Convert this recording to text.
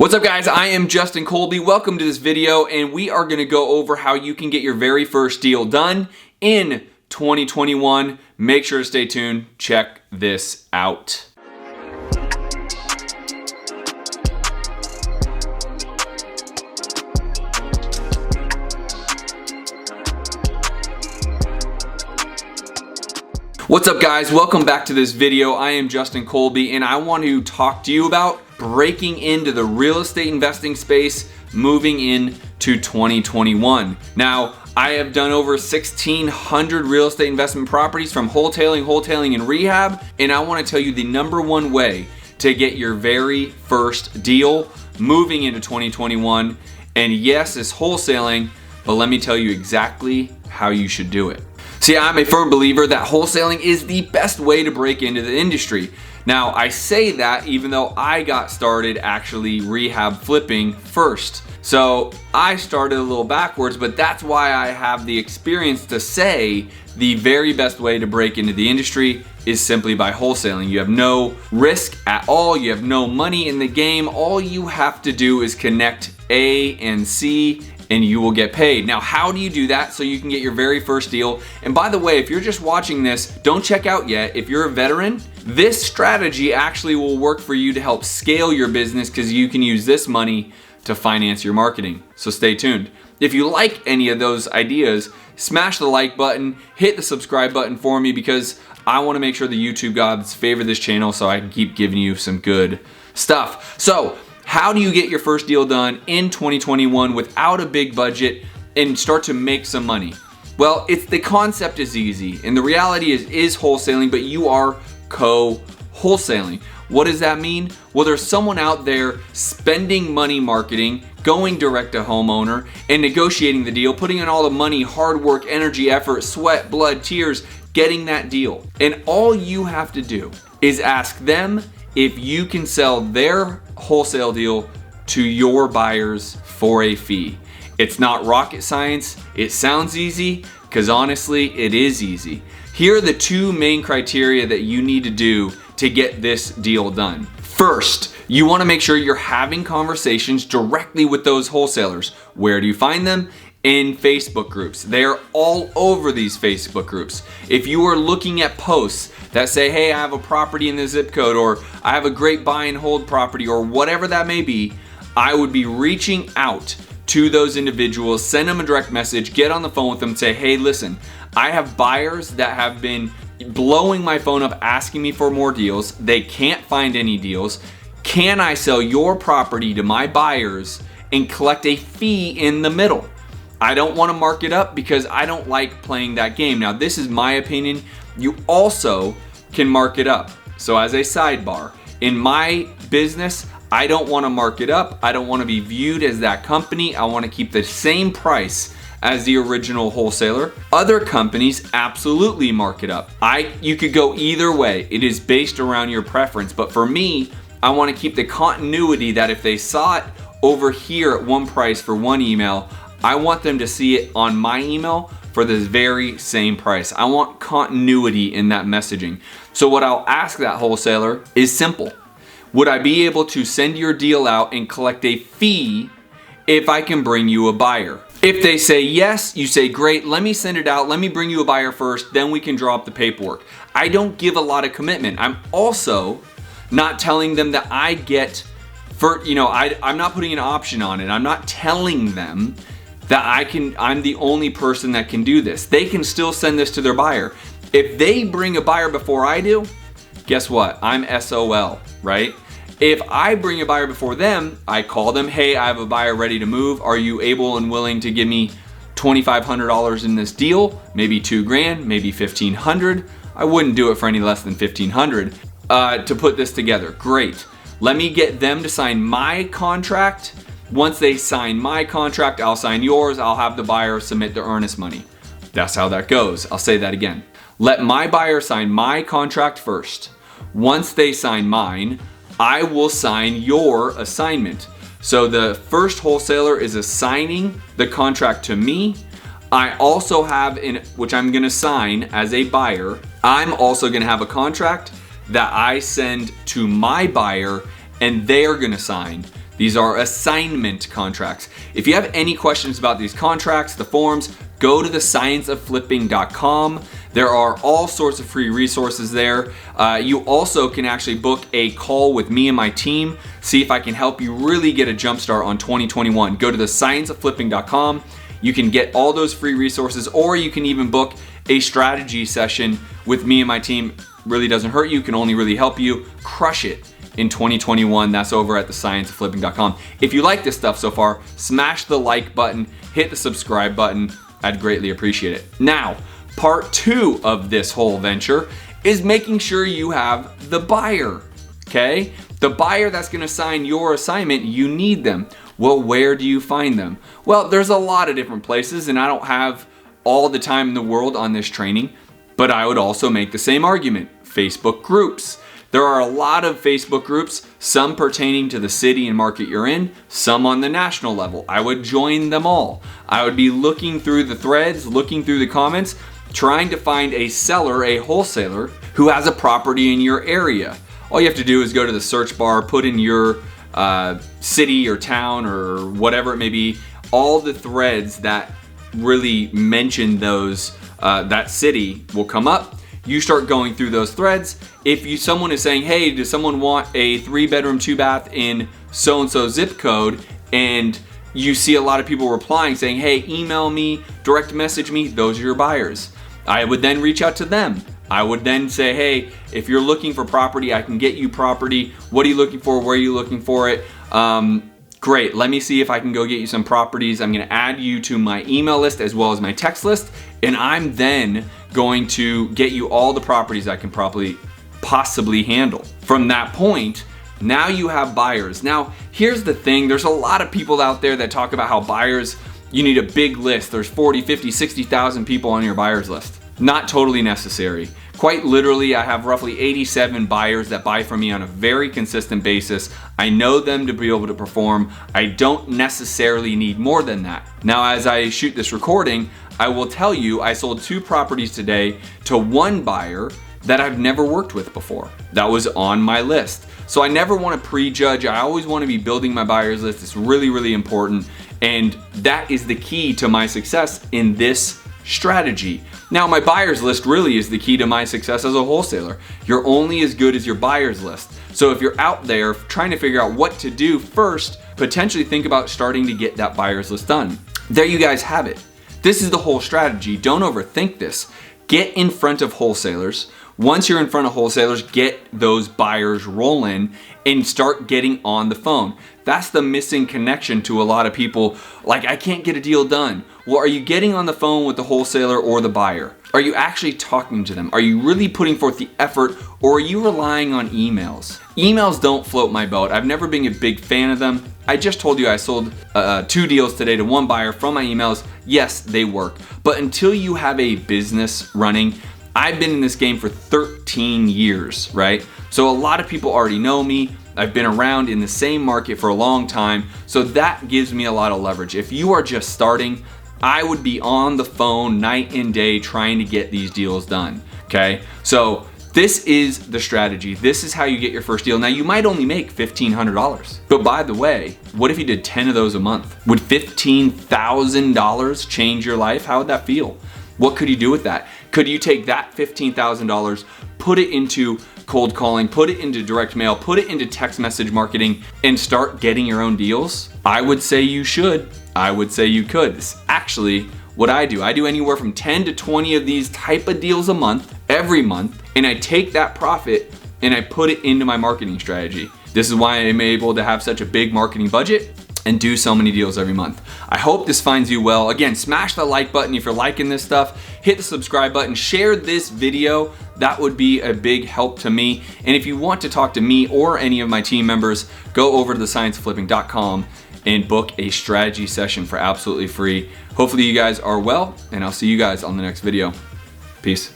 What's up guys, I am Justin Colby. Welcome to this video and we are gonna go over how you can get your very first deal done in 2021. Make sure to stay tuned, check this out. What's up guys, welcome back to this video. I am Justin Colby and I want to talk to you about breaking into the real estate investing space moving into 2021. Now, I have done over 1,600 real estate investment properties from wholesaling, and rehab, and I want to tell you the #1 way to get your very first deal moving into 2021. And yes, it's wholesaling, but let me tell you exactly how you should do it. See, I'm a firm believer that wholesaling is the best way to break into the industry. Now, I say that even though I got started actually rehab flipping first. So I started a little backwards, but that's why I have the experience to say the very best way to break into the industry is simply by wholesaling. You have no risk at all. You have no money in the game. All you have to do is connect A and C and you will get paid. Now, how do you do that so you can get your very first deal? And by the way, if you're just watching this, don't check out yet. If you're a veteran, this strategy actually will work for you to help scale your business because you can use this money to finance your marketing. So stay tuned. If you like any of those ideas, smash the like button, hit the subscribe button for me because I want to make sure the YouTube gods favor this channel so I can keep giving you some good stuff. So, how do you get your first deal done in 2021 without a big budget and start to make some money? Well, the concept is easy and the reality is wholesaling, but you are co-wholesaling. What does that mean? Well, there's someone out there spending money marketing, going direct to homeowner and negotiating the deal, putting in all the money, hard work, energy, effort, sweat, blood, tears, getting that deal. And all you have to do is ask them if you can sell their wholesale deal to your buyers for a fee. It's not rocket science. It sounds easy because honestly, it is easy. Here are the two main criteria that you need to do to get this deal done. First, you want to make sure you're having conversations directly with those wholesalers. Where do you find them? In Facebook groups. They're all over these Facebook groups. If you are looking at posts that say, hey, I have a property in this zip code, or I have a great buy and hold property, or whatever that may be, I would be reaching out to those individuals, send them a direct message, get on the phone with them, say, hey, listen, I have buyers that have been blowing my phone up asking me for more deals. They can't find any deals. Can I sell your property to my buyers and collect a fee in the middle? I don't want to mark it up because I don't like playing that game. Now, this is my opinion. You also can mark it up. So as a sidebar, in my business, I don't want to mark it up. I don't want to be viewed as that company. I want to keep the same price as the original wholesaler. Other companies absolutely mark it up. You could go either way. It is based around your preference. But for me, I want to keep the continuity that if they saw it over here at one price for one email, I want them to see it on my email for this very same price. I want continuity in that messaging. So what I'll ask that wholesaler is simple. Would I be able to send your deal out and collect a fee if I can bring you a buyer? If they say yes, you say, great, let me send it out. Let me bring you a buyer first, then we can draw up the paperwork. I don't give a lot of commitment. I'm also not telling them that I get, I'm not putting an option on it. I'm not telling them that I'm the only person that can do this. They can still send this to their buyer. If they bring a buyer before I do, guess what? I'm SOL, right? If I bring a buyer before them, I call them, hey, I have a buyer ready to move. Are you able and willing to give me $2,500 in this deal? Maybe $2,000, maybe $1,500. I wouldn't do it for any less than $1,500 to put this together. Great. Let me get them to sign my contract. Once they sign my contract, I'll sign yours. I'll have the buyer submit the earnest money. That's how that goes. I'll say that again. Let my buyer sign my contract first. Once they sign mine, I will sign your assignment. So the first wholesaler is assigning the contract to me. I also have, which I'm gonna sign as a buyer, I'm also gonna have a contract that I send to my buyer and they're gonna sign. These are assignment contracts. If you have any questions about these contracts, the forms, go to thescienceofflipping.com. There are all sorts of free resources there. You also can actually book a call with me and my team, see if I can help you really get a jump start on 2021. Go to thescienceofflipping.com. You can get all those free resources, or you can even book a strategy session with me and my team. Really doesn't hurt you, can only really help you crush it in 2021. That's over at thescienceofflipping.com. If you like this stuff so far, smash the like button, hit the subscribe button. I'd greatly appreciate it. Now, part 2 of this whole venture is making sure you have the buyer, okay? The buyer that's gonna sign your assignment, you need them. Well, where do you find them? Well, there's a lot of different places, and I don't have all the time in the world on this training, but I would also make the same argument. Facebook groups. There are a lot of Facebook groups, some pertaining to the city and market you're in, some on the national level. I would join them all. I would be looking through the threads, looking through the comments, trying to find a seller, a wholesaler, who has a property in your area. All you have to do is go to the search bar, put in your city or town or whatever it may be, all the threads that really mention those, that city will come up. You start going through those threads. If someone is saying, hey, does someone want a 3-bedroom, 2-bath in so-and-so zip code, and you see a lot of people replying saying, hey, email me, direct message me, those are your buyers. I would then reach out to them. I would then say, hey, if you're looking for property, I can get you property. What are you looking for? Where are you looking for it? Great, let me see if I can go get you some properties. I'm gonna add you to my email list as well as my text list, and I'm then going to get you all the properties I can possibly handle. From that point, now you have buyers. Now, here's the thing, there's a lot of people out there that talk about how buyers, you need a big list. There's 40, 50, 60,000 people on your buyers list. Not totally necessary. Quite literally, I have roughly 87 buyers that buy from me on a very consistent basis. I know them to be able to perform. I don't necessarily need more than that. Now, as I shoot this recording, I will tell you I sold 2 properties today to one buyer that I've never worked with before. That was on my list. So I never want to prejudge. I always want to be building my buyers list. It's really, really important. And that is the key to my success in this strategy. Now, my buyers list really is the key to my success as a wholesaler. You're only as good as your buyers list. So if you're out there trying to figure out what to do first, potentially think about starting to get that buyers list done. There you guys have it. This is the whole strategy. Don't overthink this. Get in front of wholesalers. Once you're in front of wholesalers, get those buyers rolling and start getting on the phone. That's the missing connection to a lot of people. Like, I can't get a deal done. Well, are you getting on the phone with the wholesaler or the buyer? Are you actually talking to them? Are you really putting forth the effort, or are you relying on emails? Emails don't float my boat. I've never been a big fan of them. I just told you I sold 2 deals today to one buyer from my emails. Yes, they work. But until you have a business running, I've been in this game for 13 years, right? So a lot of people already know me. I've been around in the same market for a long time. So that gives me a lot of leverage. If you are just starting, I would be on the phone night and day trying to get these deals done, okay? So this is the strategy. This is how you get your first deal. Now, you might only make $1,500, but by the way, what if you did 10 of those a month? Would $15,000 change your life? How would that feel? What could you do with that? Could you take that $15,000, put it into cold calling, put it into direct mail, put it into text message marketing, and start getting your own deals? I would say you should. I would say you could. It's actually what I do. I do anywhere from 10 to 20 of these type of deals a month, every month, and I take that profit and I put it into my marketing strategy. This is why I'm able to have such a big marketing budget and do so many deals every month. I hope this finds you well. Again, smash the like button if you're liking this stuff. Hit the subscribe button, share this video. That would be a big help to me. And if you want to talk to me or any of my team members, go over to thescienceofflipping.com and book a strategy session for absolutely free. Hopefully you guys are well, and I'll see you guys on the next video. Peace.